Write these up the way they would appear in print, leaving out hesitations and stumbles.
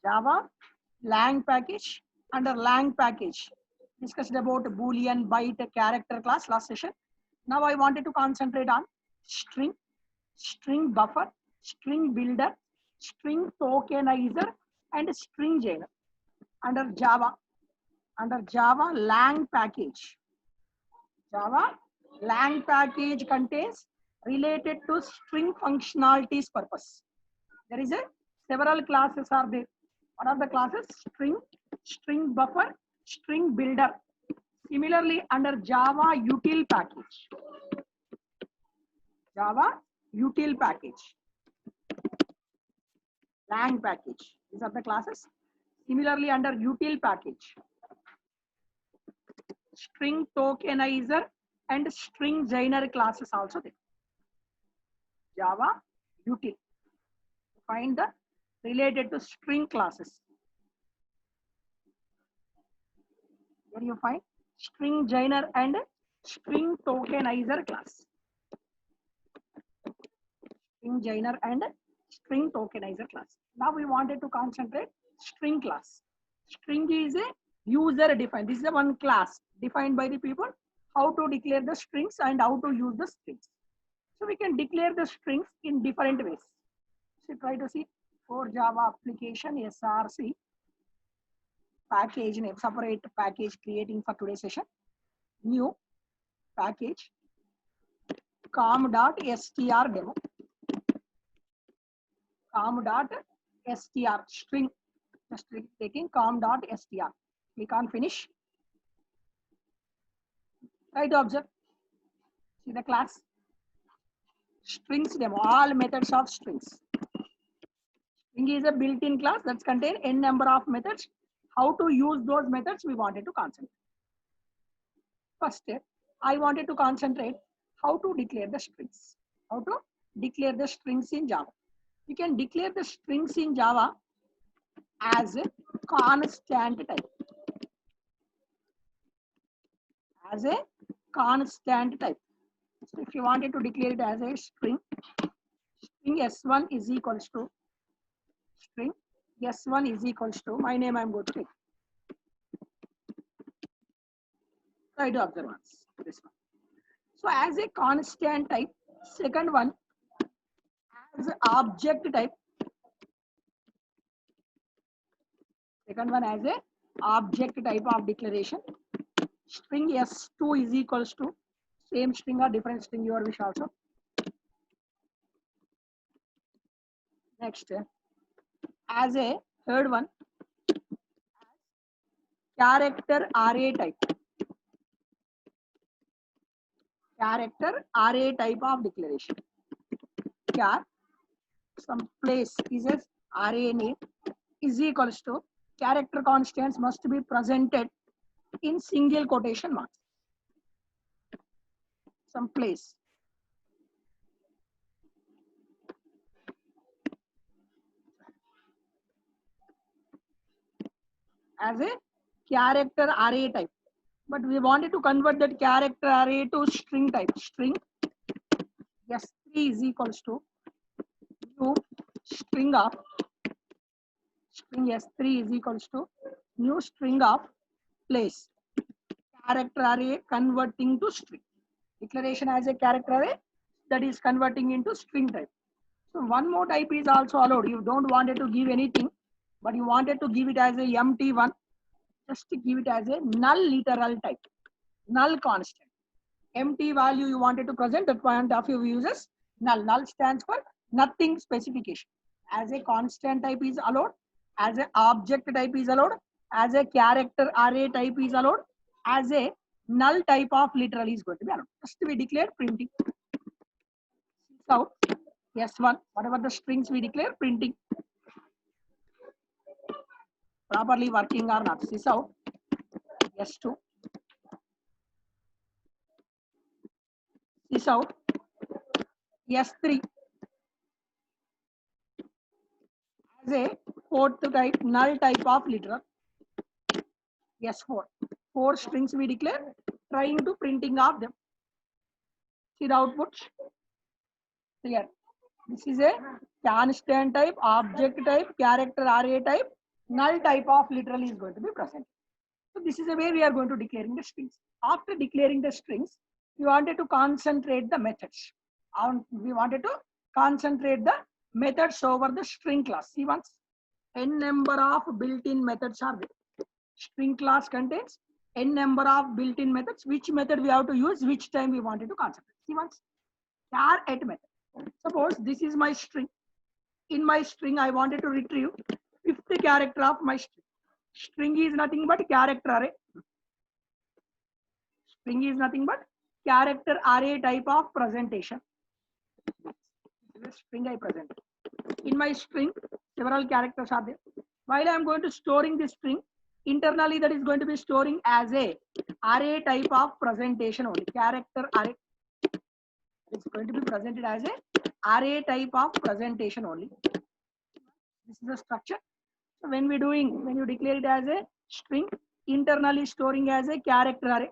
Java lang package. Under lang package, discussed about boolean, byte, character class last session. Now I wanted to concentrate on string, string buffer, string builder, string tokenizer, and string jailer. Under Java lang package. Java lang package contains related to string functionalities purpose. There is a several classes are there. What are the classes? String, string buffer, string builder. Similarly, under Java util package, Java util package, lang package. These are the classes. Similarly, under util package, string tokenizer and string joiner classes also there. Java util. Find the related to string classes. Here you find string joiner and string tokenizer class. String joiner and string tokenizer class. Now we wanted to concentrate string class. String is a user defined. This is a one class defined by the people how to declare the strings and how to use the strings. So we can declare the strings in different ways. So try to see for Java application SRC package name, separate package creating for today's session. New package com.str demo. com.str string, just taking com.str. Click on finish. Try to observe. See the class. Strings demo, all methods of strings. String is a built-in class that contains n number of methods. How to use those methods we wanted to concentrate. First step, I wanted to concentrate how to declare the strings. How to declare the strings in Java. You can declare the strings in Java as a constant type. As a constant type. So if you wanted to declare it as a string, string s1 is equals to string s1 is equals to my name. I'm going to take. Try to observe once this one. So as a constant type, second one as object type. Second one as a object type of declaration. String s2 is equals to same string or different string, your wish also. Next, as a third one, character array type. Character array type of declaration. Char, some place is a array name is equals to character constants must be presented in single quotation marks. Some place. As a character array type. But we wanted to convert that character array to string type. String s3 is equals to new string of string s3 is equals to new string of place. Character array converting to string. Declaration as a character array that is converting into string type. So one more type is also allowed. You don't wanted to give anything, but you wanted to give it as a empty one. Just to give it as a null literal type. Null constant. Empty value you wanted to present, that point of view uses null. Null stands for nothing specification. As a constant type is allowed, as a object type is allowed, as a character array type is allowed, as a null type of literal is going to be allowed. Just to be declared printing. Out s1, whatever the strings we declare, printing. Properly working or not. Sys out s2. Sys out s3 as a fourth type, null type of literal. S4. 4 strings we declare, trying to printing of them. See the output. Clear. This is a constant type, object type, character array type, null type of literal is going to be present. So this is the way we are going to declaring the strings. After declaring the strings, we wanted to concentrate the methods. We wanted to concentrate the methods over the string class. See once, n number of built-in methods are there. String class contains n number of built-in methods. Which method we have to use, which time we wanted to concentrate. See once, char at method. Suppose this is my string. In my string, I wanted to retrieve fifth character of my string. String is nothing but character array. String is nothing but character array type of presentation. This is a string I present. In my string, several characters are there. While I am going to storing this string, internally that is going to be storing as a array type of presentation only. Character array. It's going to be presented as a array type of presentation only. This is the structure. So when you declare it as a string, internally storing as a character array.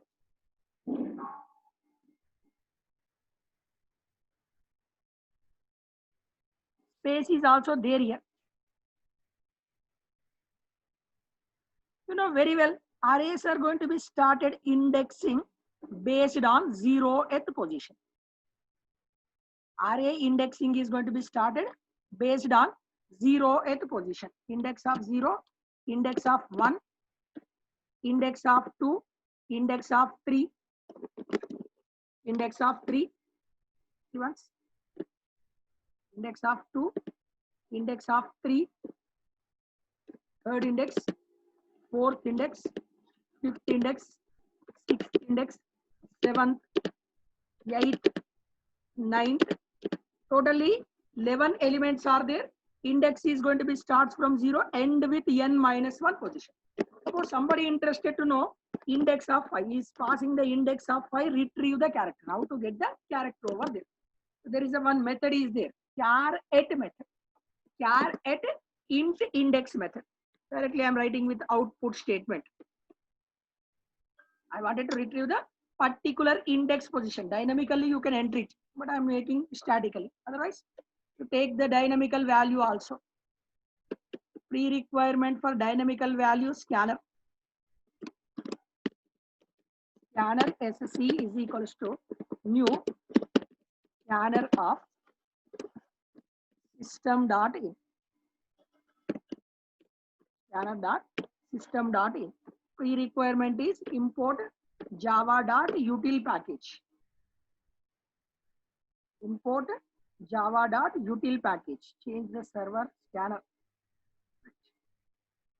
Space is also there here. You know very well, arrays are going to be started indexing based on 0th position. Array indexing is going to be started based on 0th position. Index of 0, index of 1, index of 2, index of 3, index of 3, once, index of 2, index of 3, third index, fourth index, fifth index, sixth index, seventh, eighth, ninth. Totally 11 elements are there. Index is going to be starts from 0, end with n minus 1 position. Suppose somebody interested to know index of 5 is passing the index of 5, retrieve the character. How to get the character over there? So there is a one method is there, char at method, char at int index method. Directly I am writing with output statement. I wanted to retrieve the particular index position. Dynamically you can enter it, but I am making statically. Otherwise, to take the dynamical value also. Pre-requirement for dynamical value scanner. Scanner SC is equals to new scanner of system.in. Scanner.system.in. Pre-requirement is import java.util package. Import java.util package. Change the server scanner.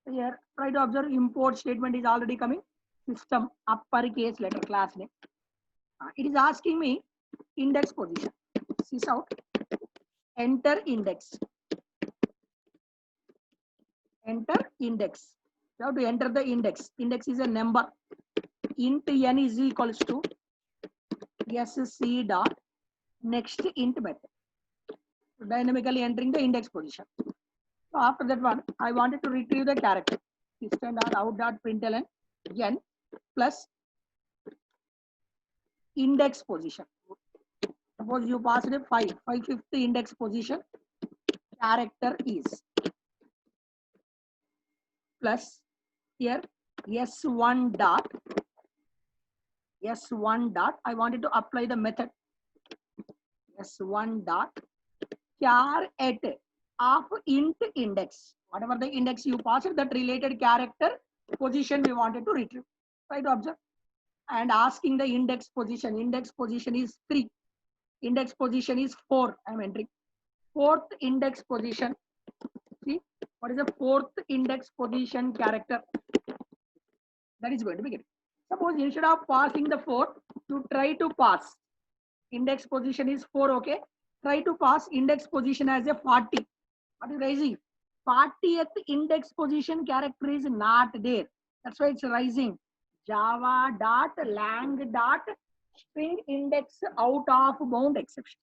Here, try to observe import statement is already coming. System uppercase letter class name. It is asking me index position. Sys out. Enter index. Enter index. You have to enter the index. Index is a number. Int n is equals to sc dot next int method. So dynamically entering the index position. So after that one, I wanted to retrieve the character. System dot out dot println n plus index position. Suppose you passed a 5, fifth index position, character is plus here s1 dot I wanted to apply the method s1 dot char at of int index. Whatever the index you passed, that related character position we wanted to retrieve. Try to observe. And asking the index position. Index position is 3. Index position is 4. I am entering. Fourth index position. See, what is the fourth index position character? That is going to be given. Suppose instead of passing the 4, you try to pass. Index position is 4, okay? Try to pass index position as a 40. What is rising? 40th index position character is not there. That's why it's rising. Java.lang.string index out of bound exception.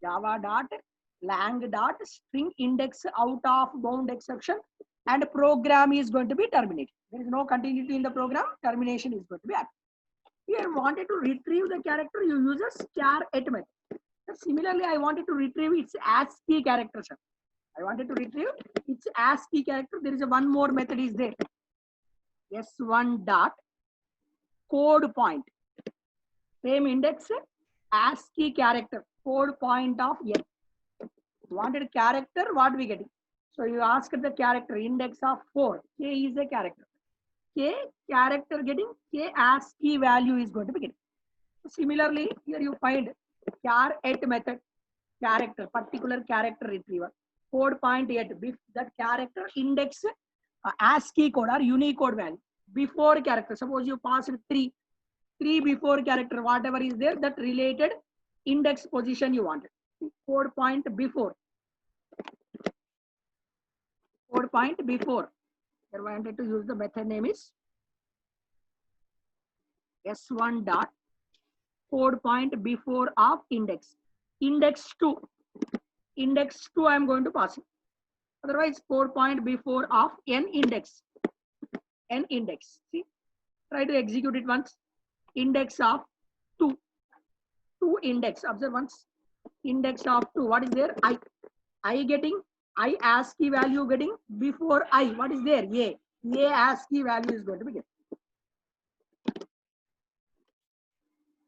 Java.lang.string index out of bound exception, and program is going to be terminated. There is no continuity in the program. Termination is going to be happening. Here, wanted to retrieve the character, you use a char at method. Similarly, I wanted to retrieve its ASCII character. I wanted to retrieve its ASCII character. There is a one more method is there. S1 dot code point. Same index, ASCII character, code point of N. Wanted character, what we getting? So you ask the character index of 4. K is a character. K character getting, K ASCII value is going to be getting. Similarly, here you find char at method, character, particular character retriever, code point at, that character index ASCII code or Unicode value before character. Suppose you pass 3 before character, whatever is there, that related index position you wanted. Code point before. Code point before. Here I wanted to use the method name is S1 dot code point before of index. Index 2. Index 2 I am going to pass it. Otherwise, code point before of N index. N index. See, try to execute it once. Index of 2. 2 index. Observe once. Index of 2. What is there? I. I getting. I ASCII value getting before I. What is there? A. A ASCII value is going to be getting.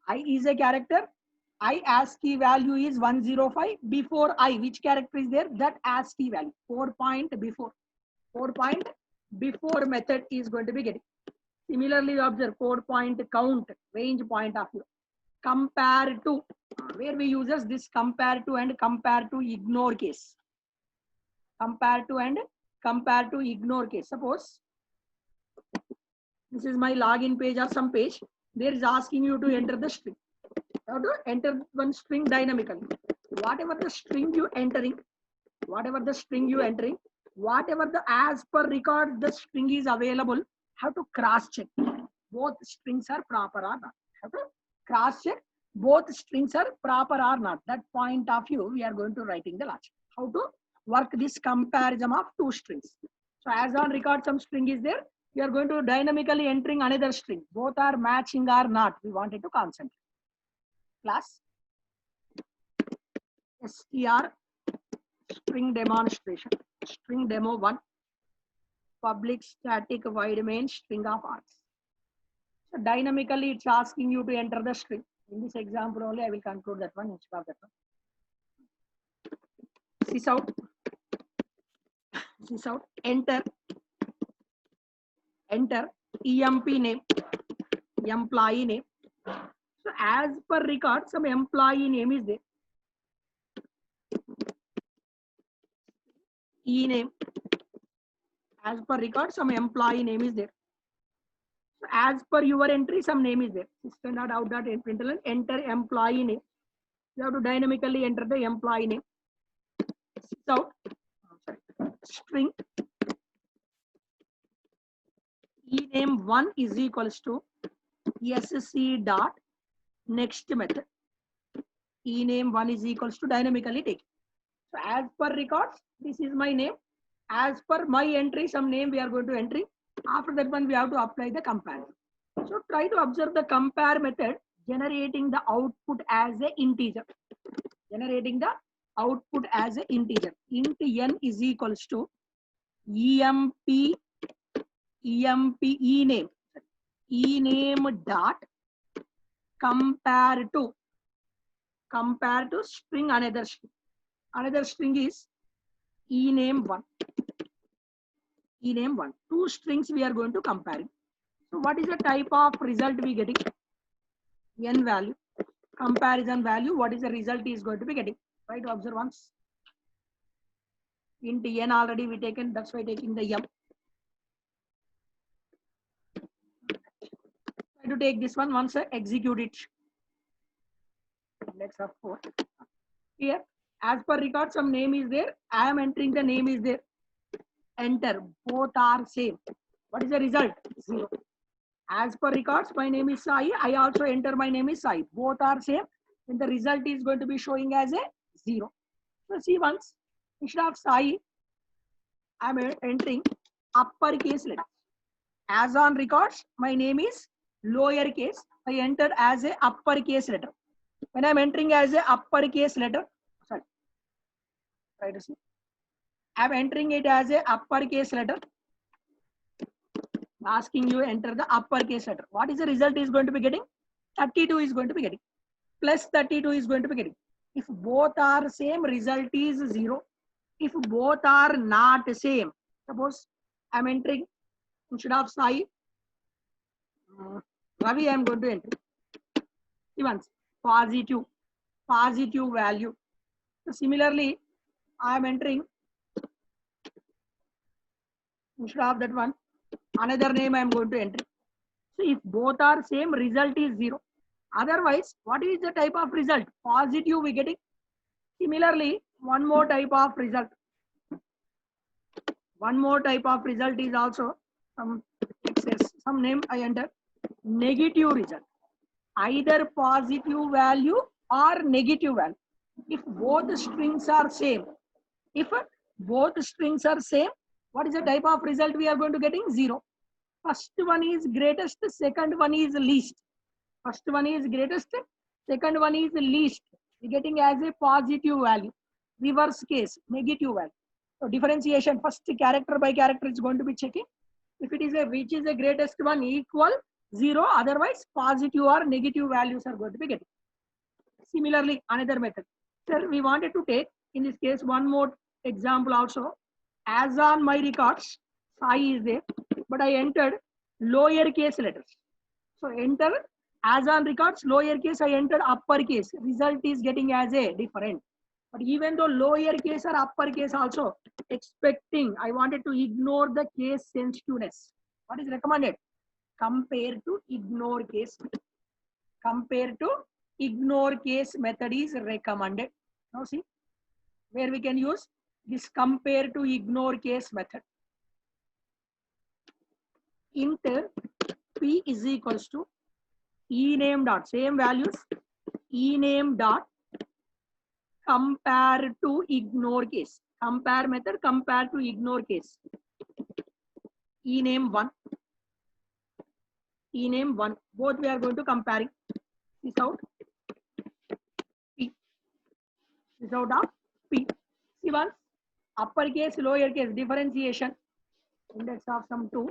I is a character. I ASCII value is 105. Before I, which character is there? That ASCII value. 4 point before. 4 point before method is going to be getting. Similarly, observe code point count, range point of view. Compare to, where we uses this compare to and compare to ignore case. Compare to and compare to ignore case. Suppose this is my login page or some page. There is asking you to enter the string. You have to enter one string dynamically. Whatever the string you entering, whatever the as per record the string is available, have to cross check both strings are proper or not. Have to cross check both strings are proper or not. That point of view we are going to writing the logic. How to work this comparison of two strings. So as on record some string is there, we are going to dynamically entering another string. Both are matching or not. We wanted to concentrate. Class str string demonstration, string demo 1, public static void main string of args. So dynamically it's asking you to enter the string. In this example only I will conclude that one instead of that one. Sys out, enter emp name, employee name. So as per record some employee name is there. E name, as per record some employee name is there. So as per your entry some name is there. System.out.println, enter employee name. You have to dynamically enter the employee name. So string e name 1 is equals to sc dot next method. E name 1 is equals to dynamically take. So as per records, this is my name. As per my entry, some name we are going to entry. After that one, we have to apply the comparison. So try to observe the compare method generating the output as a integer. Generating the output as a integer. Int n is equals to emp e name dot compare to string another string. Another string is e name 1. E name 1. Two strings we are going to compare. So what is the type of result we getting? N value. Comparison value. What is the result is going to be getting? Try to observe once. Int n already we taken. That's why taking the m. Try to take this one once. Execute it. Index of 4. Here, as per record, some name is there. I am entering the name is there. Enter. Both are same. What is the result? 0. As per records, my name is Sai. I also enter my name is Sai. Both are same. Then the result is going to be showing as a 0. So see once, instead of Sai, I am entering uppercase letter. As on records, my name is lowercase. I entered as a uppercase letter. When I am entering as a uppercase letter, sorry, try to see. I'm entering it as a uppercase letter. Asking you enter the uppercase letter. What is the result is going to be getting? 32 is going to be getting. Plus 32 is going to be getting. If both are same, result is 0. If both are not same, suppose I'm entering instead of Sai, Ravi, I'm going to enter. Even positive value. So similarly, I am entering instead of that one, another name I am going to enter. So if both are same, result is 0. Otherwise, what is the type of result? Positive we getting. Similarly, one more type of result. One more type of result is also some name I enter. Negative result. Either positive value or negative value. If both strings are same, if both strings are same, what is the type of result we are going to getting? 0. First one is greatest, second one is least. First one is greatest, second one is least. We getting as a positive value. Reverse case, negative value. So differentiation, first character by character is going to be checking. If it is a which is the greatest one equal 0, otherwise positive or negative values are going to be getting. Similarly, another method. Sir, we wanted to take in this case one more example also. As on my records, Sai is there, but I entered lowercase letters. So enter as on records lowercase, I entered uppercase. Result is getting as a different. But even though lowercase or uppercase also expecting, I wanted to ignore the case sensitiveness. What is recommended? Compared to ignore case. Compared to ignore case method is recommended. Now see where we can use this compare to ignore case method. Int p is equals to ename dot same values ename dot compare to ignore case. Compare method compare to ignore case. Ename 1. Ename 1. Both we are going to comparing. This out p. This out of p. See once uppercase lowercase differentiation index of some 2.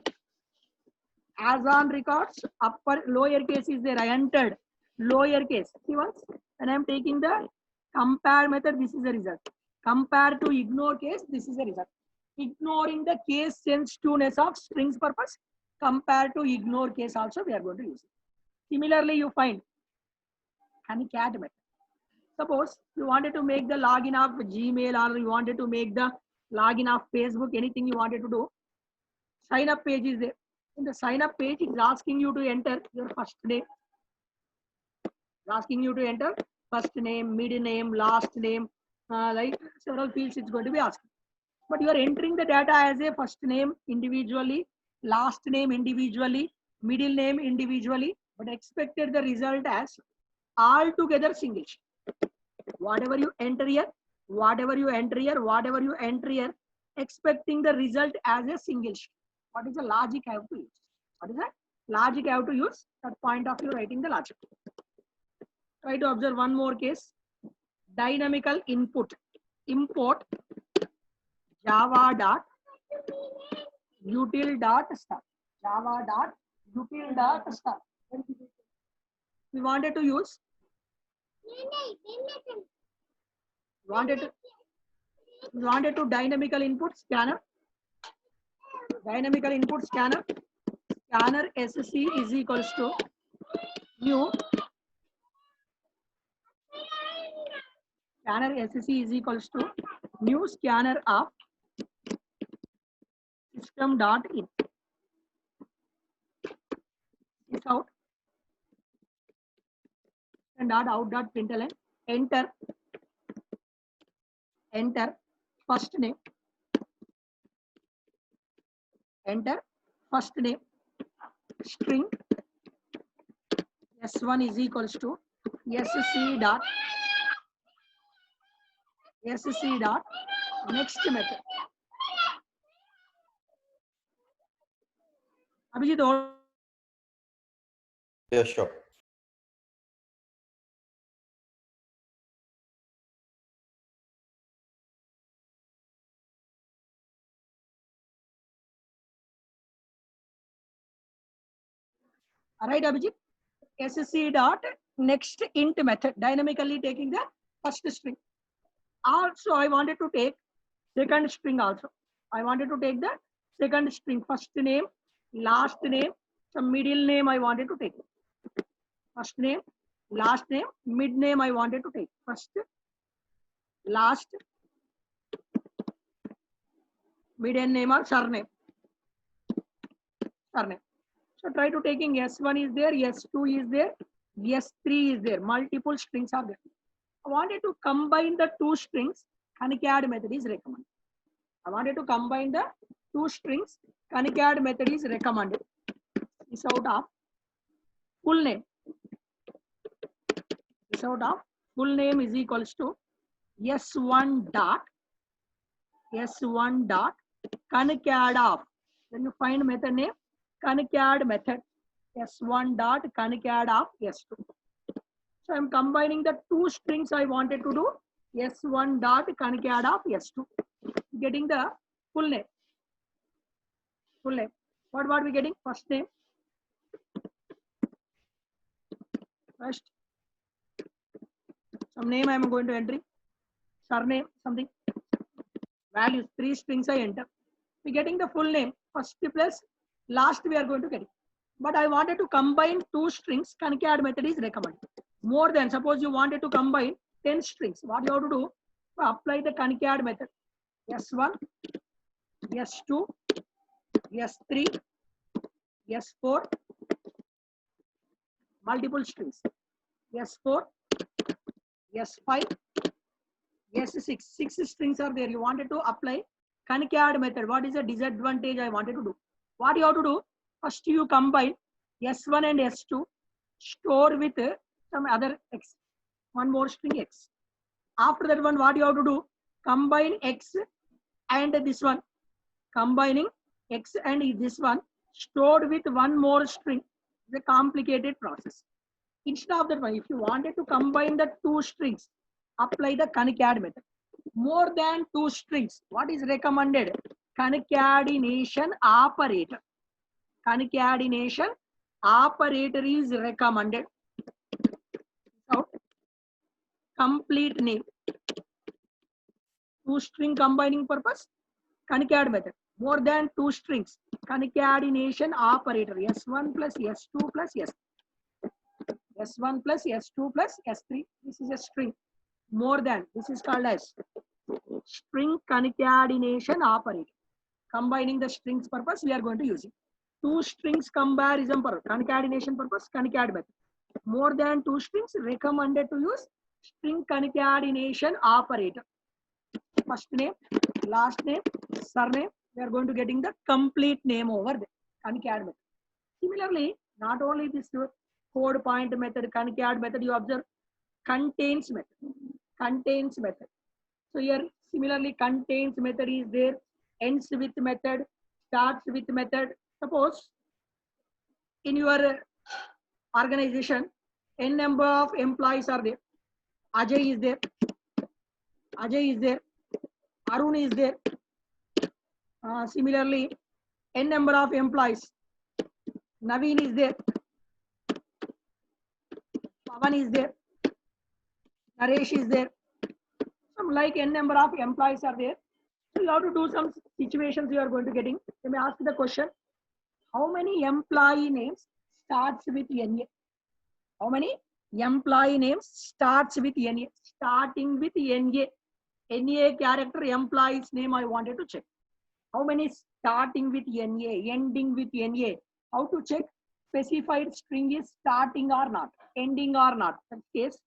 As on records, upper lowercase is there. I entered lowercase. See once when I am taking the compare method, this is the result. Compare to ignore case, this is the result. Ignoring the case sensitiveness of strings purpose, compare to ignore case also we are going to use it. Similarly, you find honeycat method. Suppose you wanted to make the login of Gmail or you wanted to make the login of Facebook, anything you wanted to do. Sign up page is there. In the sign up page, it is asking you to enter your first name. It's asking you to enter first name, middle name, last name, like several fields it's going to be asking. But you are entering the data as a first name individually, last name individually, middle name individually, but expected the result as all together single. Whatever you enter here, whatever you enter here, whatever you enter here, expecting the result as a single sheet. What is the logic I have to use? What is that logic I have to use? That point of view writing the logic. Try to observe one more case. Dynamical input. Import java dot util dot star. Java dot util dot star. We wanted to use. Wanted to dynamical input scanner. Dynamical input scanner. Scanner SC is equals to new. Scanner SC is equals to new scanner of system dot in. It's out. And dot out dot println. Enter. Enter first name. Enter first name. String S1 is equals to SC dot next method. Abhijit, Yeah, sure. Right, Abhijit? SC dot next int method, dynamically taking the first string. Also, I wanted to take second string also. I wanted to take the second string, first name, last name, some middle name I wanted to take. First name, last name, mid name I wanted to take. First, last, middle name or surname. Surname. So try to taking S1 is there, S2 is there, S3 is there. Multiple strings are there. I wanted to combine the two strings. Concat method is recommended. I wanted to combine the two strings. Concat method is recommended. This out of full name. This out of full name is equals to S1 dot concat of. Then you find method name concat method S1 dot concat of S2. So I'm combining the two strings I wanted to do. S1 dot concat of S2. Getting the full name. Full name. What are we getting? First name. First. Some name I am going to enter. Surname, something. Values, 3 strings I enter. We getting the full name. First plus last we are going to get it. But I wanted to combine two strings. Concat method is recommended. More than, suppose you wanted to combine 10 strings. What you have to do? Apply the concat method. S1, S2, S3, S4, multiple strings. S4, S5, S6. 6 strings are there. You wanted to apply concat method. What is the disadvantage I wanted to do? What you have to do? First you combine S1 and S2, store with some other X, one more string X. After that one, what you have to do? Combine X and this one. Combining X and this one, stored with one more string. It's a complicated process. Instead of that one, if you wanted to combine the two strings, apply the concat method. More than 2 strings, what is recommended? Concatenation operator. Concatenation operator is recommended. So, complete name. 2 string combining purpose, concat method. More than 2 strings, concatenation operator. S1 plus S2 plus S3. S1 plus S2 plus S3. This is a string. More than, this is called as string concatenation operator. Combining the strings purpose, we are going to use it. 2 strings comparison purpose, concatenation purpose, concat method. More than 2 strings, recommended to use string concatenation operator. First name, last name, surname. We are going to getting the complete name over there. Concat method. Similarly, not only this code point method, concat method, you observe contains method. Contains method. So here similarly contains method is there, ends with method, starts with method. Suppose in your organization, n number of employees are there. Ajay is there. Ajay is there. Arun is there. Similarly, n number of employees. Naveen is there. Pavan is there. Naresh is there. Some like n number of employees are there. So you have to do some situations you are going to getting. Let me ask the question. How many employee names starts with NA? How many employee names starts with NA? Starting with NA. NA character employee's name I wanted to check. How many starting with NA, ending with NA? How to check? Specified string is starting or not, ending or not. In case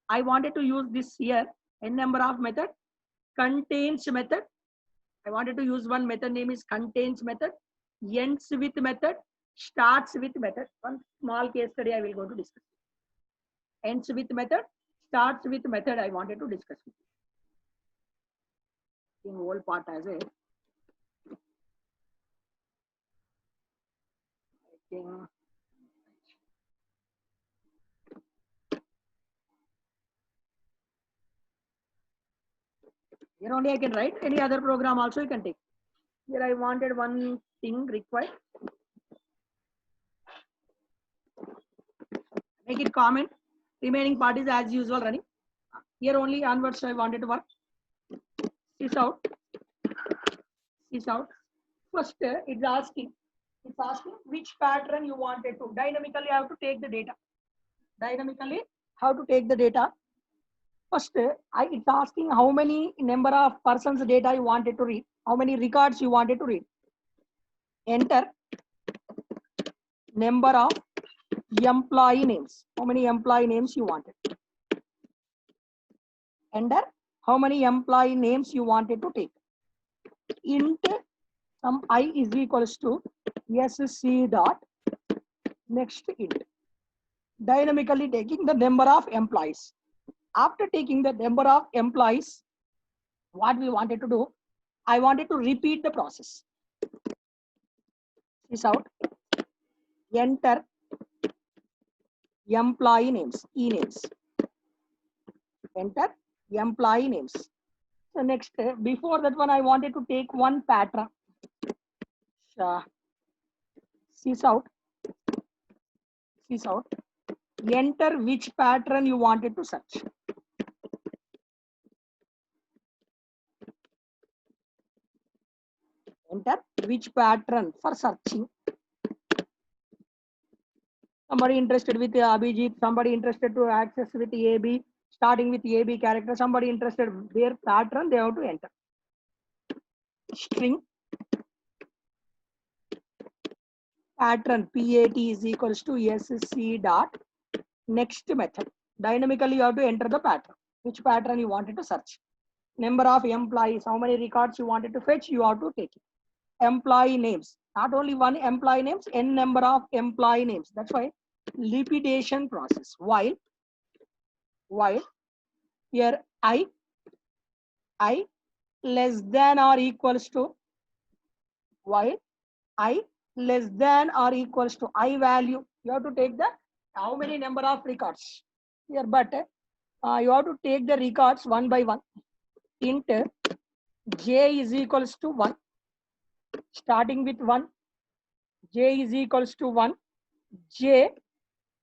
I wanted to use this here, n number of method, contains method. I wanted to use one method name is contains method, ends with method, starts with method. One small case study I will go to discuss. Ends with method, starts with method I wanted to discuss. In whole part as a here only I can write. Any other program also you can take. Here I wanted one thing required. Make it comment. Remaining part is as usual running. Here only onwards I wanted to work. This out. This out. First, it's asking which pattern you wanted to. Dynamically, I have to take the data. Dynamically, how to take the data. First, it's asking how many number of persons data you wanted to read. How many records you wanted to read. Enter number of employee names. How many employee names you wanted. Enter how many employee names you wanted to take. Int some I is equals to sc dot next int. Dynamically taking the number of employees. After taking the number of employees, what we wanted to do, I wanted to repeat the process. This out. Enter employee names, names. Enter employee names. So next, before that one, I wanted to take one pattern. Sys out. Enter which pattern you wanted to search. Enter which pattern for searching. Somebody interested with Abhijit, somebody interested to access with AB, starting with AB character, somebody interested their pattern, they have to enter. String pattern PAT is equals to sc dot next method. Dynamically, you have to enter the pattern. Which pattern you wanted to search. Number of employees, how many records you wanted to fetch, you have to take it. Employee names, not only one employee names, n number of employee names. That's why repetition process. While here I less than or equals to, while I less than or equals to I value, you have to take the how many number of records here, but you have to take the records one by one. Int j is equals to 1, starting with 1, j is equals to 1, j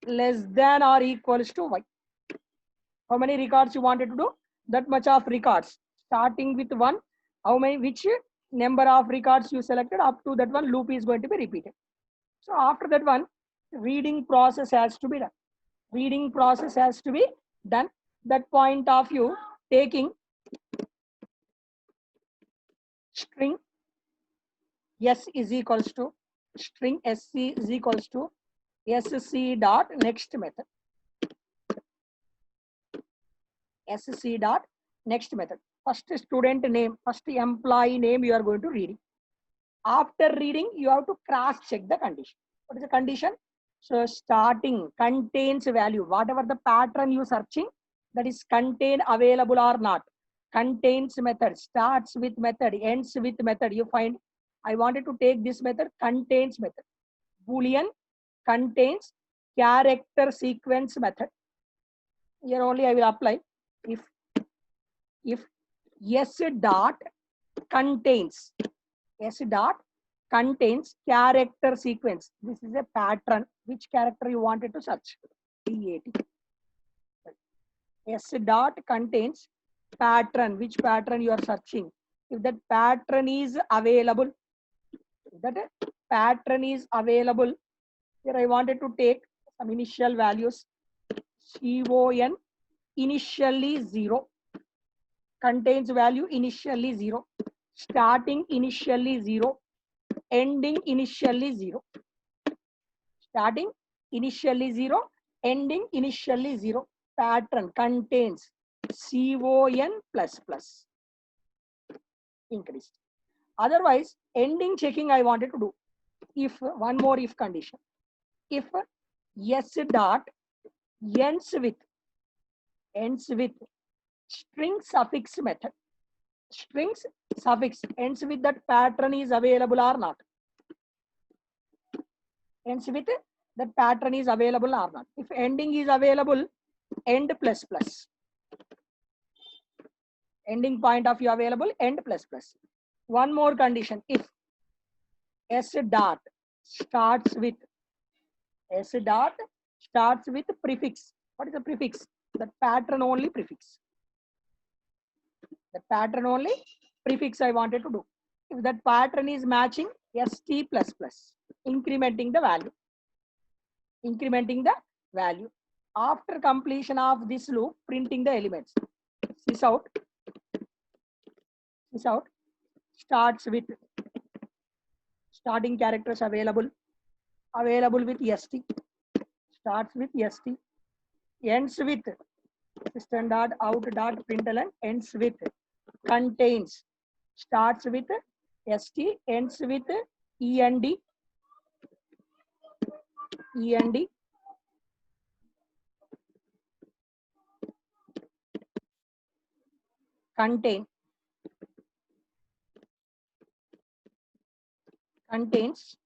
less than or equals to y. How many records you wanted to do? That much of records, starting with 1, how many, which number of records you selected, up to that one loop is going to be repeated. So after that one, reading process has to be done. Reading process has to be done. That point of view, taking string s is equals to string sc is equals to sc dot next method. Sc dot next method. First student name, first employee name you are going to read. After reading, you have to cross check the condition. What is the condition? So starting contains value. Whatever the pattern you searching, that is contain available or not. Contains method, starts with method, ends with method. You find, I wanted to take this method, contains method. Boolean contains character sequence method. Here only I will apply. If s dot contains character sequence, this is a pattern. Which character you wanted to search? PAT. S dot contains pattern. Which pattern you are searching? If that pattern is available, here I wanted to take some initial values. CON initially 0, contains value initially 0, starting initially 0, ending initially 0. Starting initially 0, ending initially 0. Pattern contains CON plus plus. Increased. Otherwise, ending checking I wanted to do. If one more if condition. If s dot ends with string suffix method. Strings suffix ends with that pattern is available or not. Ends with that pattern is available or not. If ending is available, end plus plus. Ending point of view available, end plus plus. One more condition. If s dot starts with starts with prefix. What is the prefix? The pattern only prefix. The pattern only prefix I wanted to do. If that pattern is matching, st++, incrementing the value. Incrementing the value. After completion of this loop, printing the elements. Sys out starts with starting characters available with st, starts with st, ends with system.out.println, ends with contains, starts with st, ends with end, contains con,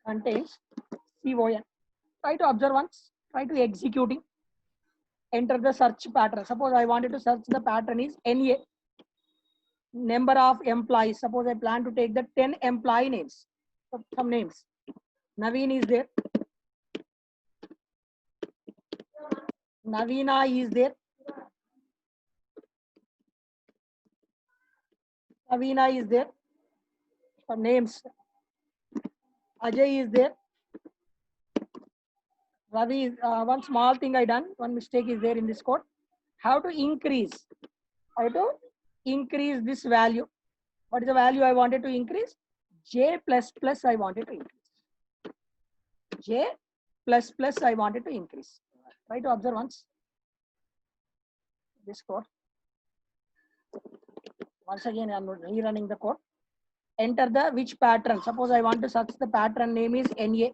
contains con. Try to observe once, try to executing. Enter the search pattern. Suppose I wanted to search the pattern is NA. Number of employees. Suppose I plan to take the 10 employee names. So some names. Naveen is there. Navina is there. Navina is there. Some names. Ajay is there. Ravi is one small thing I done. One mistake is there in this code. How to increase? How to increase this value? What is the value I wanted to increase? J++ I wanted to increase. J++ I wanted to increase. Try to observe once. This code. Once again, I am rerunning the code. Enter the which pattern. Suppose I want to search the pattern name is NA.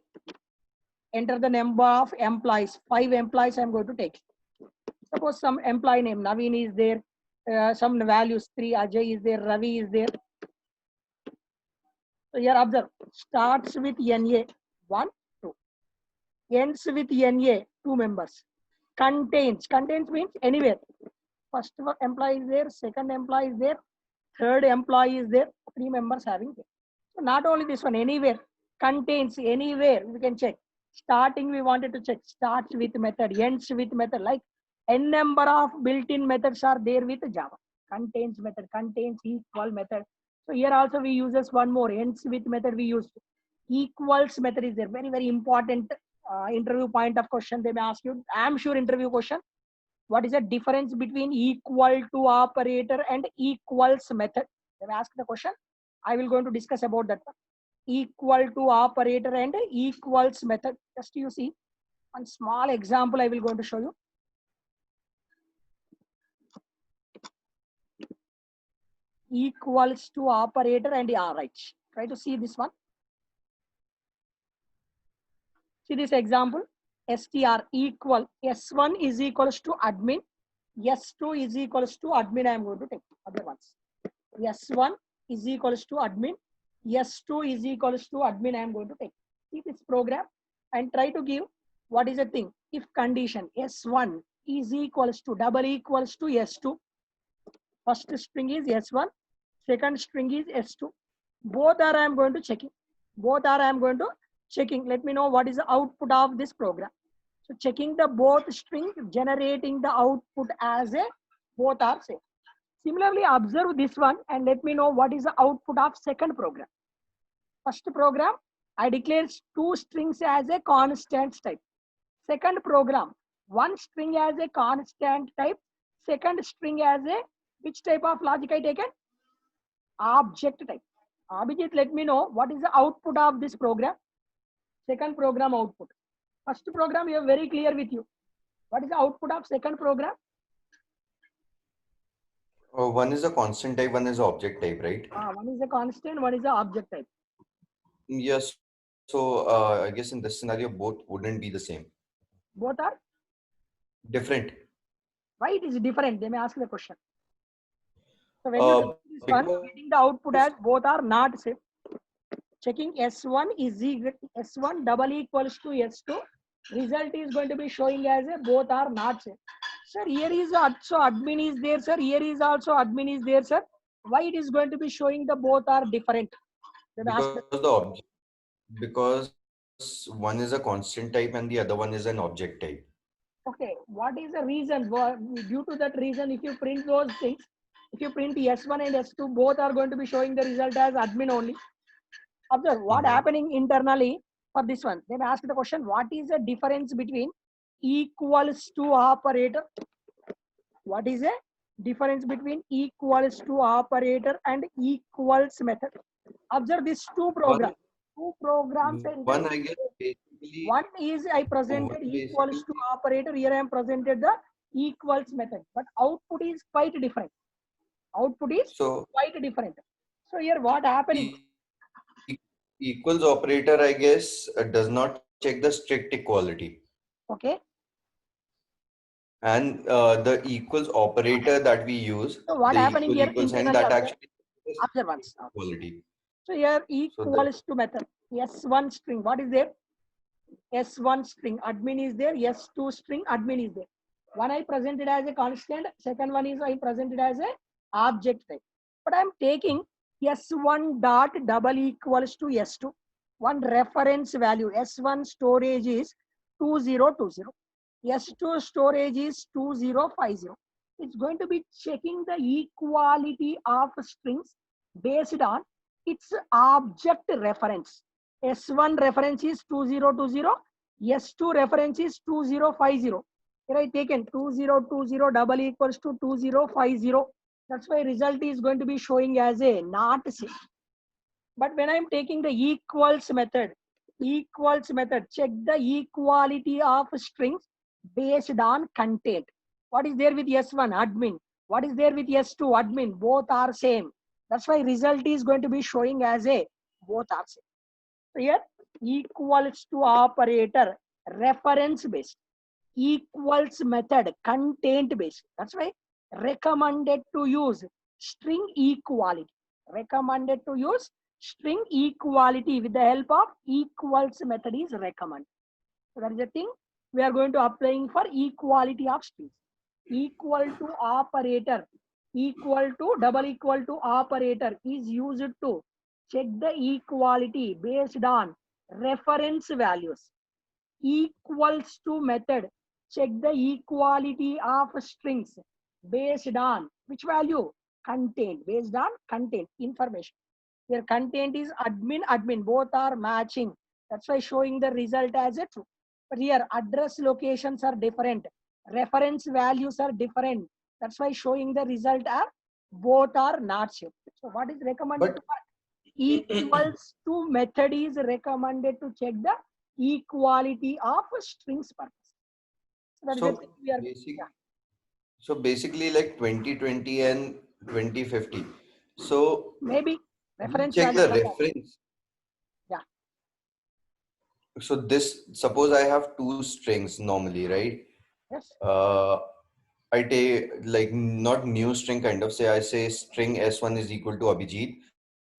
Enter the number of employees. 5 employees I am going to take. Suppose some employee name Naveen is there. Some values 3. Ajay is there. Ravi is there. So here observe. Starts with NA 1, 2. Ends with NA 2 members. Contains means anywhere. First employee is there. Second employee is there. Third employee is there. 3 members having there. So not only this one, anywhere. Contains anywhere. We can check. Starting we wanted to check. Starts with method. Ends with method. Like n number of built-in methods are there with Java. Contains method. Contains equal method. So here also we uses one more. Ends with method we used. Equals method is there. Very, very important interview point of question. They may ask you. I am sure interview question. What is the difference between equal to operator and equals method? They may ask the question. I will going to discuss about that one. Equal to operator and equals method. Just you see one small example I will going to show you. Equals to operator and right. Try to see this one. See this example. str equal s1 is equals to admin, s2 is equals to admin. I am going to take other ones. s1 is equals to admin, s2 is equals to admin. I am going to take. See this program and try to give what is the thing. If condition s1 is equals to double equals to s2, first string is s1, second string is s2. Both are I am going to checking. Both are I am going to checking. Let me know what is the output of this program. So checking the both string, generating the output as a both are same. Similarly, observe this one and let me know what is the output of second program. First program, I declare 2 strings as a constant type. Second program, 1 string as a constant type. Second string as a which type of logic I taken? Object type. Abhijit, let me know what is the output of this program. Second program output. First program you are very clear with you. What is the output of second program? One is a constant type, one is an object type, right? One is a constant, one is the object type. Yes. So I guess in this scenario, both wouldn't be the same. Both are Different. why it is different? They may ask the question. So when you this one, getting the output as both are not same. Checking S1 is S1 double equals to S2. Result is going to be showing as a both are not same. Sir, here is also admin is there, sir. Here is also admin is there, sir. Why it is going to be showing the both are different? Because the object because one is a constant type and the other one is an object type. Okay, what is the reason? Due to that reason, if you print those things, if you print S1 and S2, both are going to be showing the result as admin only. Observe what Mhm. happening internally for this one. They may ask the question, what is the difference between equals to operator? What is the difference between equals to operator and equals method? Observe these two programs. Two programs One, enter. I guess, basically, One is I one presented equals basically, to operator. Here I am presented the equals method, but output is quite different. Output is so quite different. So here what happening? e- equals operator, I guess, does not check the strict equality. Okay. And the equals operator that we use, So what the happening equal here equal sign, internally? that actually is Observe once. equality. So here So that equals to method. S1 string. What is there? S1 string admin is there. S2 string admin is there. One I presented as a constant. Second one is I presented as a object type. But I'm taking S1 dot double equals to S2. One reference value. S1 storage is 2020. S2 storage is 2050. It's going to be checking the equality of strings based on its object reference. S1 reference is 2020, S2 reference is 2050. Here I taken 2020 double equals to 2050. That's why result is going to be showing as a not same. But when I'm taking the equals method, check the equality of strings based on content. What is there with S1 admin? What is there with S2 admin? Both are same. That's why result is going to be showing as a both are same. So here equals to operator reference based, equals method content based. That's why recommended to use string equality. Recommended to use string equality with the help of equals method is recommended. So that is the thing we are going to applying for equality of strings. Equal to operator, equal to double equal to operator is used to check the equality based on reference values. Equals to method check the equality of strings based on which value? Content, based on content information. Your content is admin, both are matching. That's why showing the result as a true. But here address locations are different, reference values are different. That's why showing the result are both are not same. So what is recommended to but equals to method is recommended to check the equality of strings purpose. So that is the so thing we are, basic yeah. so basically like 2020 and 2050. So Maybe we reference check value the like that. reference. Yeah. So this, suppose I have two strings normally, right? Yes. Uh, I take like not new string kind of, say I say string S1 is equal to Abhijit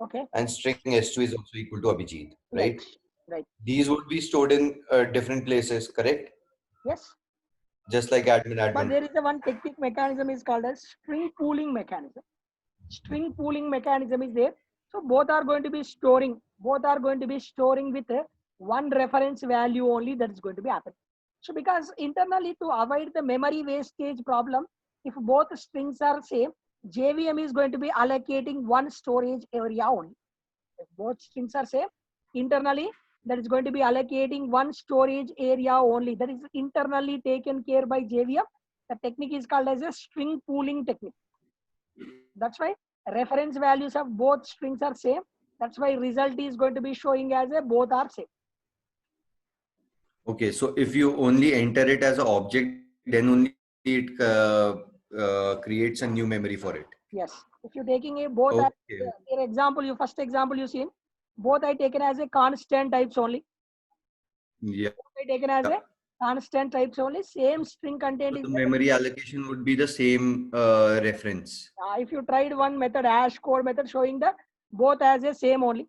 and Okay. string S2 is also equal to Abhijit, right? Right. Right. These would be stored in different places, correct? Yes. Just like admin But admin. there is a one technique mechanism is called as string pooling mechanism. String pooling mechanism is there. So both are going to be storing. Both are going to be storing with one reference value only that is going to be happening. So because internally to avoid the memory wastage problem, if both strings are same, JVM is going to be allocating one storage area only. If both strings are same, internally that is going to be allocating one storage area only. That is internally taken care by JVM. The technique is called as a string pooling technique. That's why reference values of both strings are same. That's why result is going to be showing as a both are same. Okay, so if you only enter it as an object, then only it creates a new memory for it. Yes. If you're taking a both as Okay. your example, you first example you seen, both I taken as a constant types only. Yeah. Both I taken as a constant types only. Same string So content is the there. memory allocation would be the same reference. If you tried one method, hash code method showing the both as a same only.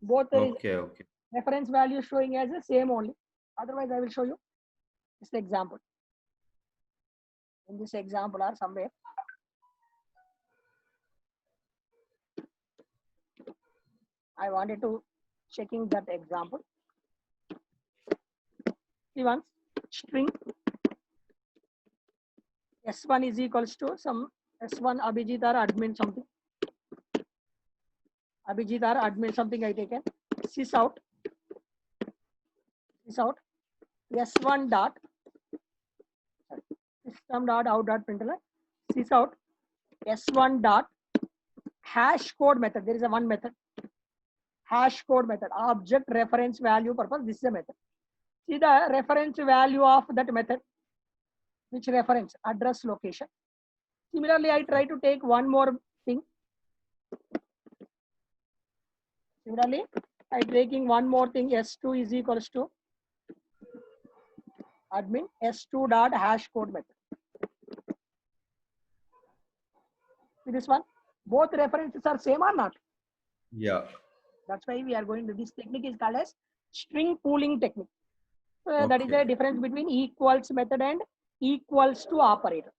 Both there is Okay, okay. reference value showing as a same only. Otherwise, I will show you this example. In this example or somewhere. I wanted to checking that example. See once, string S1 is equals to some S1 Abhijit or admin something. Abhijit or admin something I taken. Sys out S1 dot system dot out dot println sys out S1 dot hash code method. There is a one method. Hash code method. Object reference value purpose. This is a method. See the reference value of that method. Which reference? Address location. Similarly, I try to take one more thing. Similarly, I taking one more thing. S2 is equals to admin S2 dot hash code method. See this one. Both references are same or not? Yeah. That's why we are going to this technique is called as string pooling technique. That is the difference between equals method and equals to operator.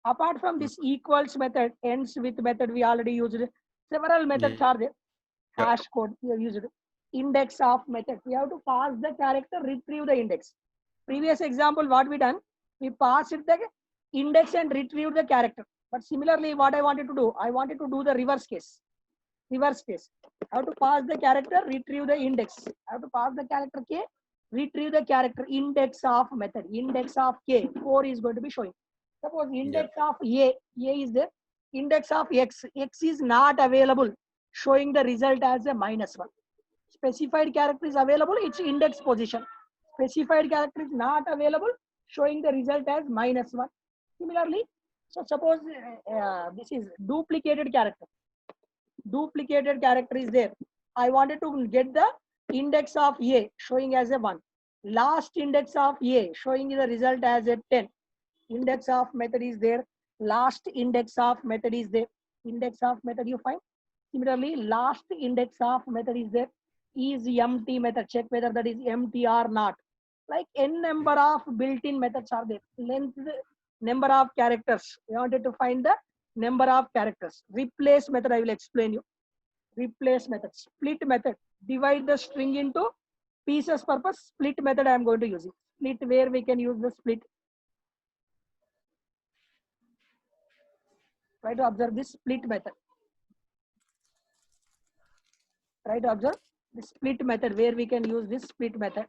Apart from this equals method, ends with method we already used. Several methods are there. Hash code we have used. Index of method. We have to pass the character, retrieve the index. Previous example, what we done? We passed the index and retrieve the character. But similarly, what I wanted to do? I wanted to do the reverse case. Reverse case. I have to pass the character, retrieve the index. I have to pass the character K, retrieve the character index of method. Index of K, 4 is going to be showing. Suppose index of A is there. Index of X is not available, showing the result as a -1. Specified character is available, its index position. Specified character is not available, showing the result as -1. Similarly, so suppose this is duplicated character. Duplicated character is there. I wanted to get the index of A showing as a 1. Last index of A showing the result as a 10. Index of method is there. Last index of method is there. Index of method you find. Similarly, last index of method is there. Is empty method. Check whether that is empty or not. Like n number of built-in methods are there. Length, number of characters. We wanted to find the number of characters. Replace method I will explain you. Replace method. Split method. Divide the string into pieces purpose. Split method I am going to use it. Split where we can use the split. Try to observe this split method. Try to observe the split method where we can use this split method.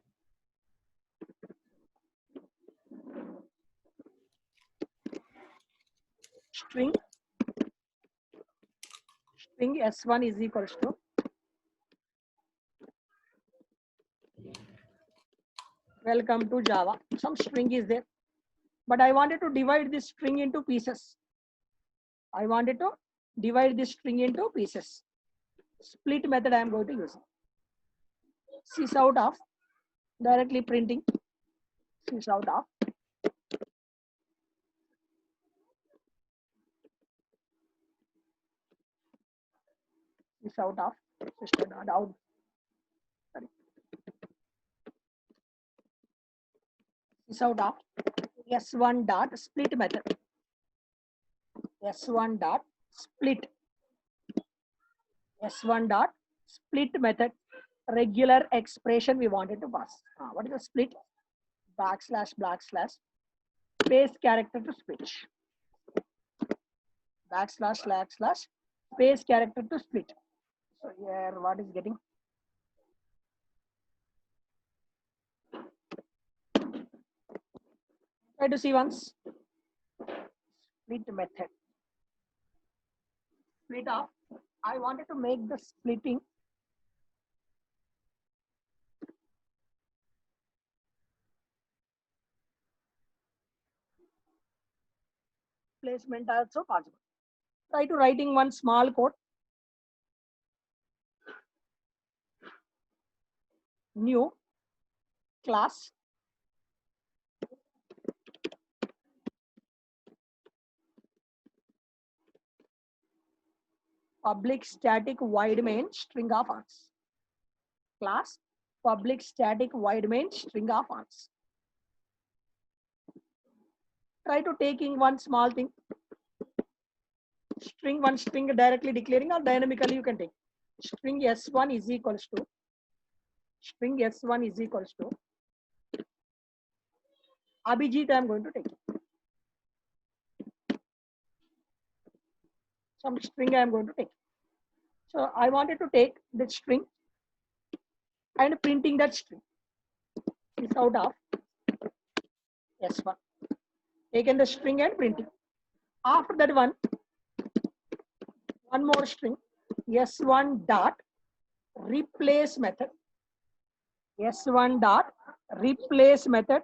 String S1 is equals to welcome to Java. Some string is there, but I wanted to divide this string into pieces. I wanted to divide this string into pieces. Split method I am going to use. Sys out of directly printing. Sys out of sys out of system out. Sorry. Sys out of S1 dot split method. S1 dot split. S1 dot split method. Regular expression we wanted to pass. What is the split? Backslash space character to split. Backslash space character to split. So here what is getting? Try to see once. Split method. Split off. I wanted to make the splitting placement also possible. Try to writing one small code. New class public static void main string of args. Class public static void main string of args. Try to taking one small thing. One string directly declaring or dynamically you can take. String S1 is equals to string s1 is equals to Abhijit. I am going to take some string. I am going to take. So I wanted to take the string and printing that string is out of s1. Taken the string and printing. After that one more string s1 dot replace method. S1 dot replace method.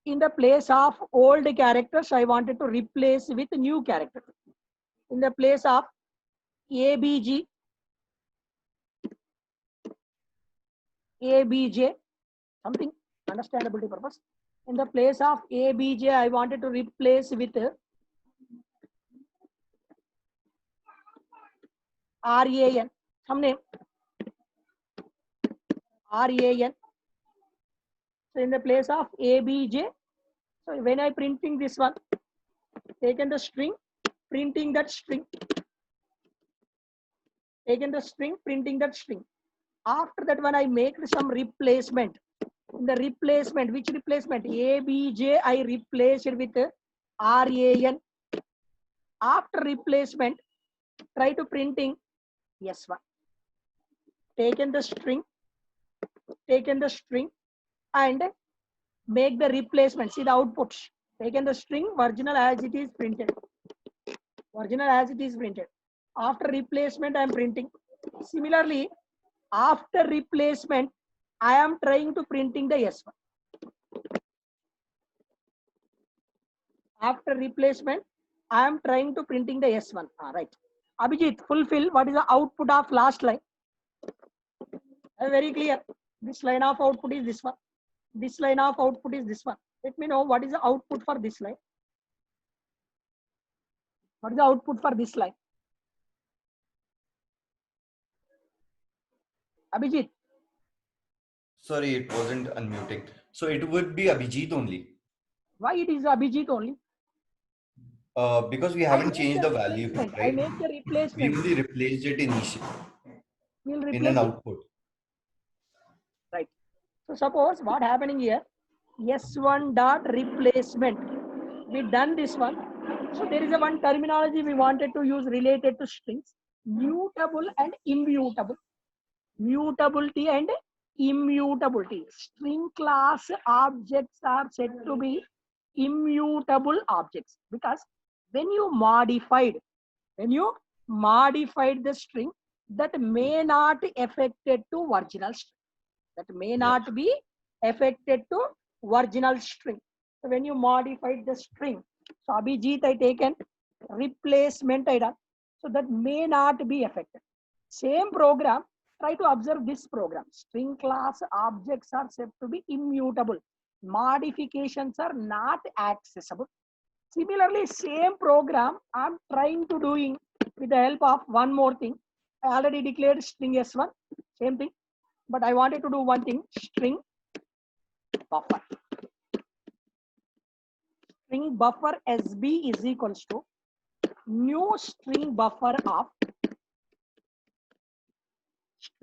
In the place of old characters, I wanted to replace with new character. In the place of ABG, ABJ, something understandability purpose. In the place of ABJ, I wanted to replace with RAN, some name, RAN. So in the place of ABJ, so when I printing this one, taken the string, printing that string, taken the string, printing that string. After that one, I make some replacement. In the replacement, which replacement? ABJ, I replace it with RAN. After replacement, try to printing S1. Taken the string, and make the replacement. See the output. Taken the string, original as it is printed. Original as it is printed. After replacement, I am printing. Similarly, after replacement, I am trying to printing the S1. After replacement, I am trying to printing the S1. Right. Abhijit, fulfill what is the output of last line. Very clear. This line of output is this one. This line of output is this one. Let me know what is the output for this line. What is the output for this line? Abhijit. Sorry, it wasn't unmuting. So it would be Abhijit only. Why it is Abhijit only? Because we haven't changed the value, right? I make the replacement. We only replaced it initially. We'll replace in an output. Right. So suppose what happening here, S1 dot replacement. We done this one. So there is a one terminology we wanted to use related to strings, mutable and immutable. Mutability and immutability. String class objects are said to be immutable objects because when you modified the string, that may not affected to original string. That may not be affected to original string. So when you modified the string, so Abhijit I taken replacement I done. So that may not be affected. Same program, try to observe this program. String class objects are said to be immutable. Modifications are not accessible. Similarly, same program I'm trying to doing with the help of one more thing. I already declared string S1, same thing. But I wanted to do one thing, string buffer. String buffer SB is equals to new string buffer of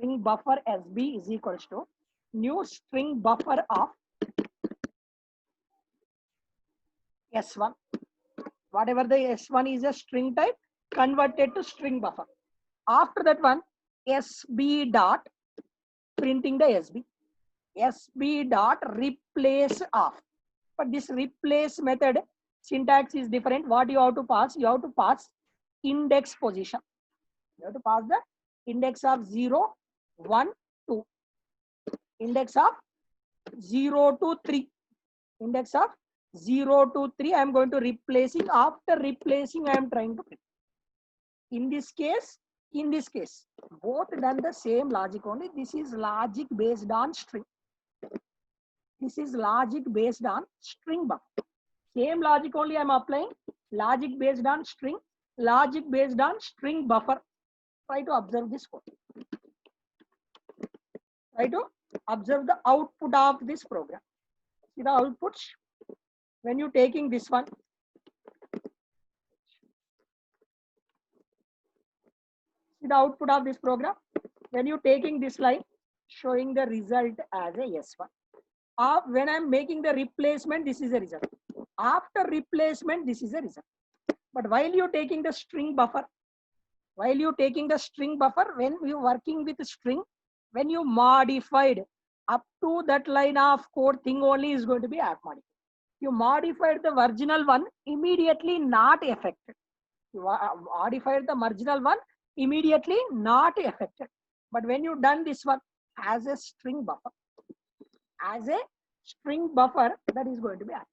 SB is equals to new string buffer of S1. Whatever the S1 is a string type, converted to string buffer. After that one, SB dot printing the SB. SB dot replace of. But this replace method syntax is different. What you have to pass? You have to pass index position. You have to pass the index of 0, 1, 2. Index of 0 to 3. Index of 0 to 3. I am going to replacing. After replacing, I am trying to print. In this case, both done the same logic only. This is logic based on string. This is logic based on string buffer. Same logic only I am applying. Logic based on string. Logic based on string buffer. Try to observe this code. Try to observe the output of this program. See the outputs. When you taking this one. See the output of this program. When you taking this line. showing the result as a S1. When I'm making the replacement, this is a result. After replacement, this is a result. But while you're taking the string buffer, when you're working with string, when you modified up to that line of code, thing only is going to be app modified. You modified the original one, immediately not affected. You modified the marginal one, immediately not affected. But when you done this one as a string buffer, that is going to be added.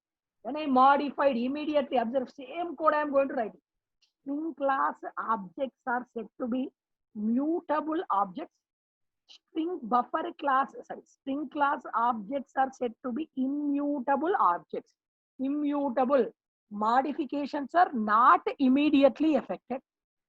When I modified, immediately observe same code I am going to write. String class objects are said to be mutable objects. String class objects are said to be immutable objects. Immutable modifications are not immediately affected.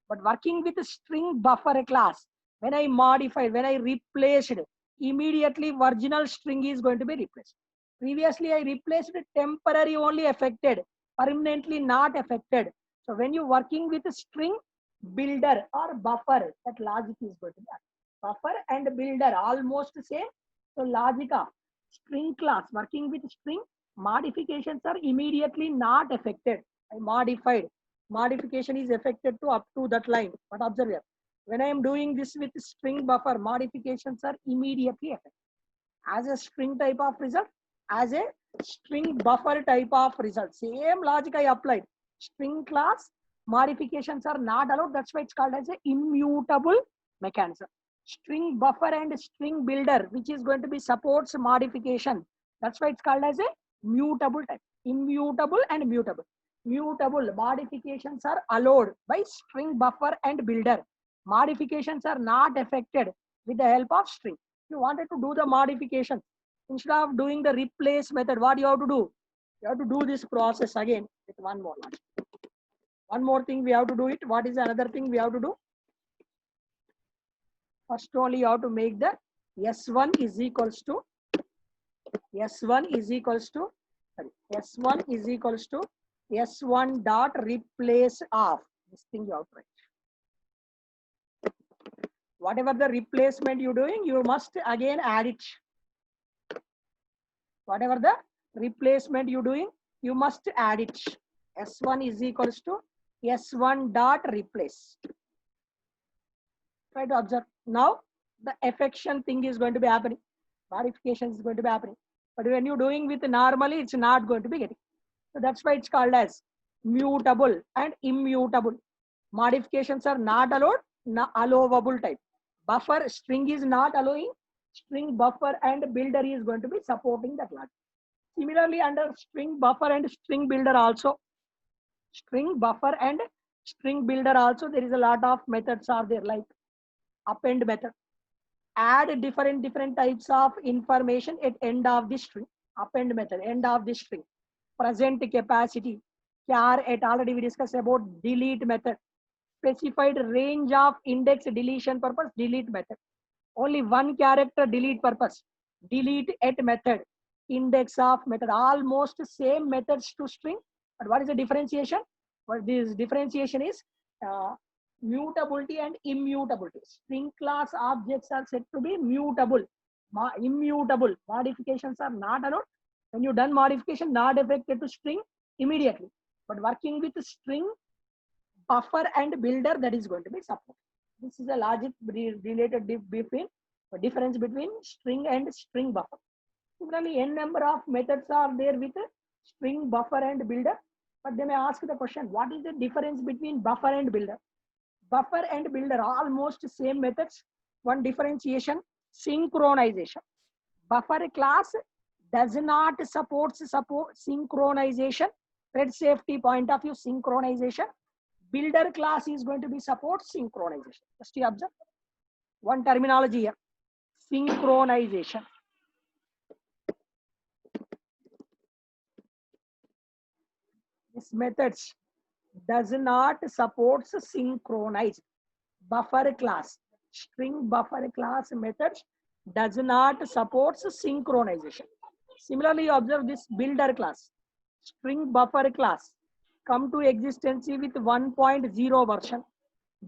But working with string buffer class, when I modified, when I replaced, immediately original string is going to be replaced. Previously, I replaced temporary only affected, permanently not affected. So when you're working with a string builder or buffer, that logic is going to be buffer and builder almost same. So logic of string class working with string modifications are immediately not affected. I modified. Modification is affected to up to that line. But observe here. When I am doing this with string buffer, modifications are immediately affected. As a string type of result, as a string buffer type of result. Same logic I applied. String class modifications are not allowed. That's why it's called as a immutable mechanism. String buffer and string builder, which is going to be supports modification. That's why it's called as a mutable type. Immutable and mutable. Mutable modifications are allowed by string buffer and builder. Modifications are not affected with the help of string. If you wanted to do the modification, instead of doing the replace method, what you have to do? You have to do this process again with one more. One more thing we have to do it. What is another thing we have to do? First only you have to make the S1 is equals to S1 dot replace of this thing you have to write. Whatever the replacement you're doing, you must again add it. Whatever the replacement you're doing, you must add it. S1 is equals to S1 dot replace. Try to observe. Now the affection thing is going to be happening. Modification is going to be happening. But when you're doing with normally, it's not going to be getting. So that's why it's called as mutable and immutable. Modifications are not allowed, not allowable type. Buffer string is not allowing. String buffer and builder is going to be supporting that logic. Similarly, under string buffer and string builder also, there is a lot of methods are there, like append method. Add different types of information at end of the string. Append method, end of the string. Present capacity, char at already we discussed about delete method. Specified range of index deletion purpose, delete method. Only one character delete purpose, delete at method. Index of method, almost same methods to string. But what is the differentiation? Well, this differentiation is mutability and immutability. String class objects are said to be mutable. Immutable modifications are not allowed. When you done modification, not affected to string immediately. But working with string, buffer and builder, that is going to be supported. This is a logic related difference between string and string buffer. Similarly, n number of methods are there with string, buffer and builder. But they may ask the question, what is the difference between buffer and builder? Buffer and builder almost same methods. One differentiation, synchronization. Buffer class does not support synchronization. Thread safety point of view, synchronization. Builder class is going to be support synchronization. Just you observe one terminology here, synchronization. This methods does not support synchronize. Buffer class, string buffer class methods does not support synchronization. Similarly, you observe this builder class, string buffer class come to existence with 1.0 version.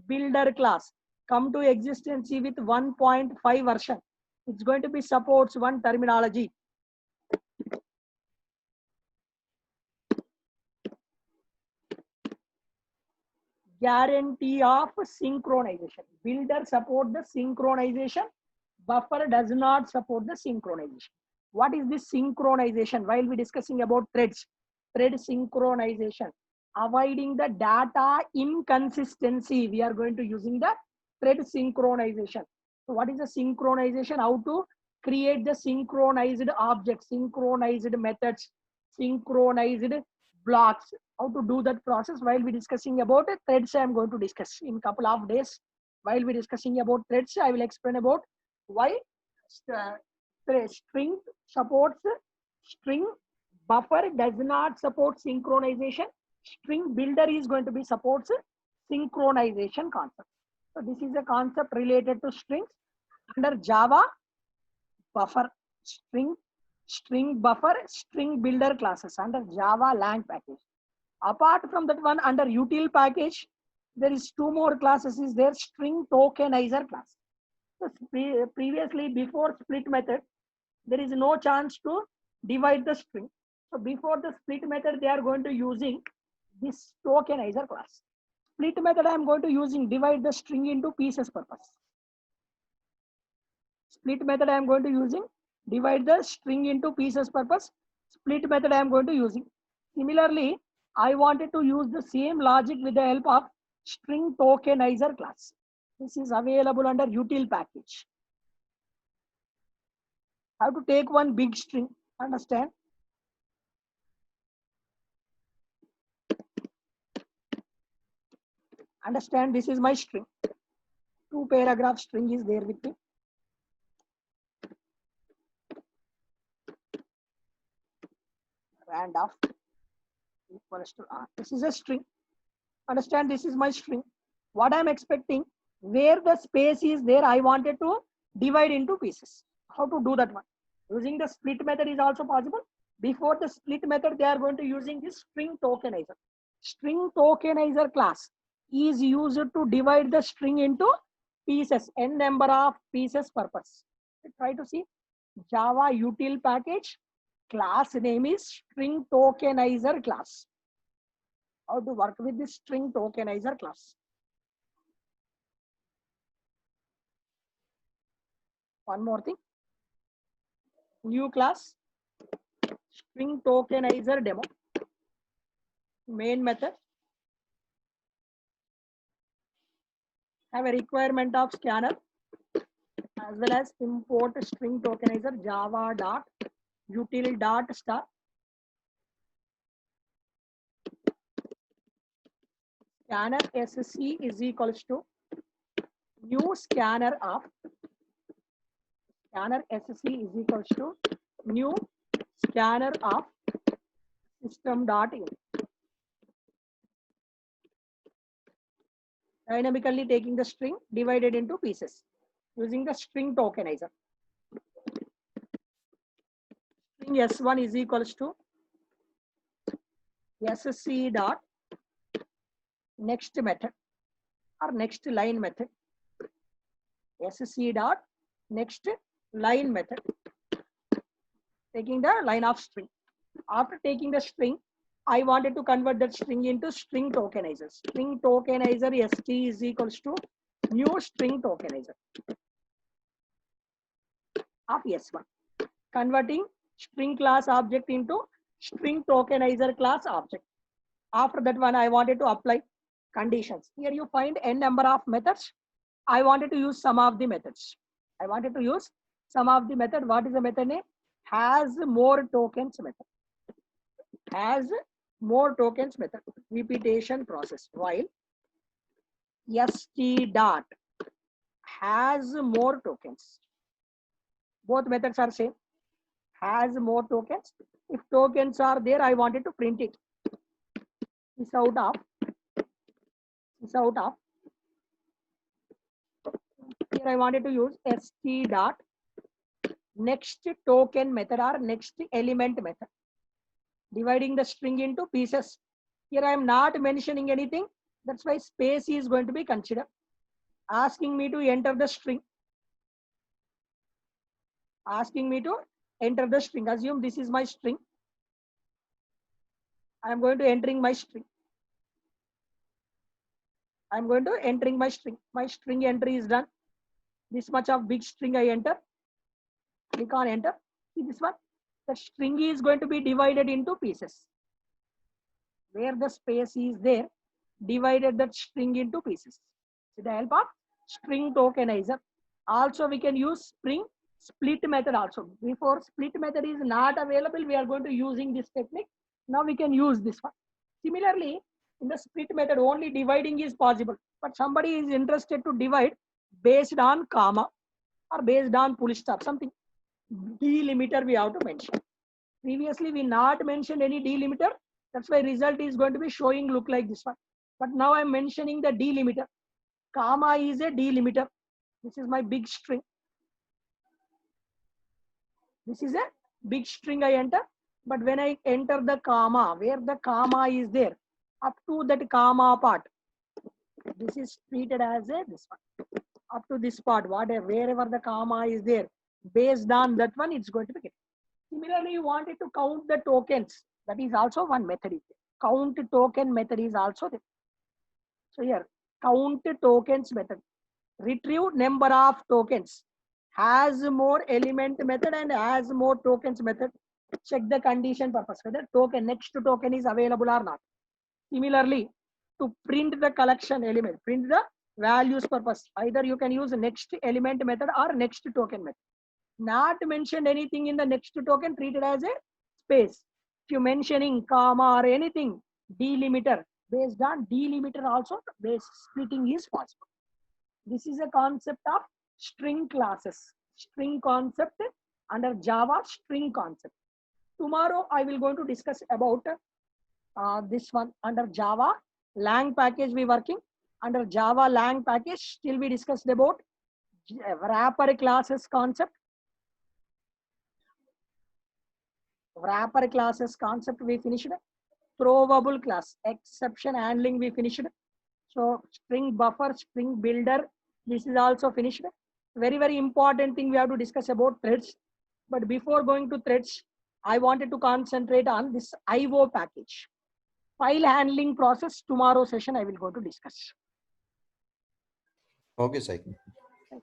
Builder class come to existence with 1.5 version. It's going to be supports one terminology. Guarantee of synchronization. Builder support the synchronization. Buffer does not support the synchronization. What is this synchronization? While we discussing about threads, thread synchronization, avoiding the data inconsistency, we are going to using the thread synchronization. So what is the synchronization? How to create the synchronized objects, synchronized methods, synchronized blocks. How to do that process? While we discussing about threads, I am going to discuss in couple of days. While we discussing about threads, I will explain about why string supports string, buffer does not support synchronization, string builder is going to be supports synchronization concept. So this is a concept related to strings under Java. Buffer, string, string buffer, string builder classes under Java Lang package. Apart from that one, under util package, there is two more classes is there, string tokenizer class. So previously, before split method, there is no chance to divide the string. So before the split method, they are going to using this tokenizer class. Split method, I am going to using divide the string into pieces purpose. Split method, I am going to using divide the string into pieces purpose. Split method, I am going to using. Similarly, I wanted to use the same logic with the help of string tokenizer class. This is available under util package. I have to take one big string, understand? Understand, this is my string. 2 paragraph string is there with me. Rand of equals to R. This is a string. Understand, this is my string. What I'm expecting, where the space is there, I wanted to divide into pieces. How to do that one? Using the split method is also possible. Before the split method, they are going to using this string tokenizer. String tokenizer class is used to divide the string into pieces, n number of pieces purpose. Try to see Java util package. Class name is string tokenizer class. How to work with this string tokenizer class? One more thing. New class, string tokenizer demo. Main method. Have a requirement of scanner as well as import string tokenizer java dot util dot star. Scanner SC is equals to new scanner of scanner SC is equals to new scanner of system dot in. Dynamically taking the string divided into pieces using the string tokenizer. String S1 is equals to SC dot next method or next line method. SC dot next line method. Taking the line of string. After taking the string, I wanted to convert that string into string tokenizer. String tokenizer ST is equals to new string tokenizer of S1. Converting string class object into string tokenizer class object. After that one, I wanted to apply conditions. Here you find n number of methods. I wanted to use some of the methods. I wanted to use some of the method. What is the method name? Has more tokens method. Has more tokens method. Repetition process. While st dot has more tokens. Both methods are same. Has more tokens. If tokens are there, I wanted to print it. This out of. Here I wanted to use st dot next token method or next element method. Dividing the string into pieces. Here I am not mentioning anything. That's why space is going to be considered. Asking me to enter the string. asking me to enter the string. Assume this is my string. I am going to entering my string. I am going to entering my string. My string entry is done. This much of big string I enter. Click on enter. See this one. The string is going to be divided into pieces. Where the space is there, divided that string into pieces. With the help of string tokenizer. Also, we can use string split method also. Before split method is not available, we are going to using this technique. Now we can use this one. Similarly, in the split method, only dividing is possible. But somebody is interested to divide based on comma or based on full stop, something. Delimiter we have to mention. Previously, we not mentioned any delimiter. That's why result is going to be showing look like this one. But now I'm mentioning the delimiter. Comma is a delimiter. This is my big string. This is a big string I enter. But when I enter the comma, where the comma is there, up to that comma part, this is treated as a this one. Up to this part, wherever the comma is there, based on that one, it's going to be. Similarly, you wanted to count the tokens. That is also one method. Count token method is also there. So here, count tokens method. Retrieve number of tokens. Has more element method and has more tokens method. Check the condition purpose whether token next token is available or not. Similarly, to print the collection element, print the values purpose. Either you can use next element method or next token method. Not mentioned anything in the next token, treated as a space. If you mentioning comma or anything, delimiter, based on delimiter also base splitting is possible. This is a concept of string classes. String concept under Java string concept. Tomorrow I will going to discuss about this one under Java lang package we working. Under Java lang package still we discussed about wrapper classes concept. Wrapper classes concept we finished. Throwable class, exception handling we finished. So string buffer, string builder, this is also finished. Very, very important thing we have to discuss about threads. But before going to threads, I wanted to concentrate on this IO package. File handling process, tomorrow session I will go to discuss. Okay, Sai. Right.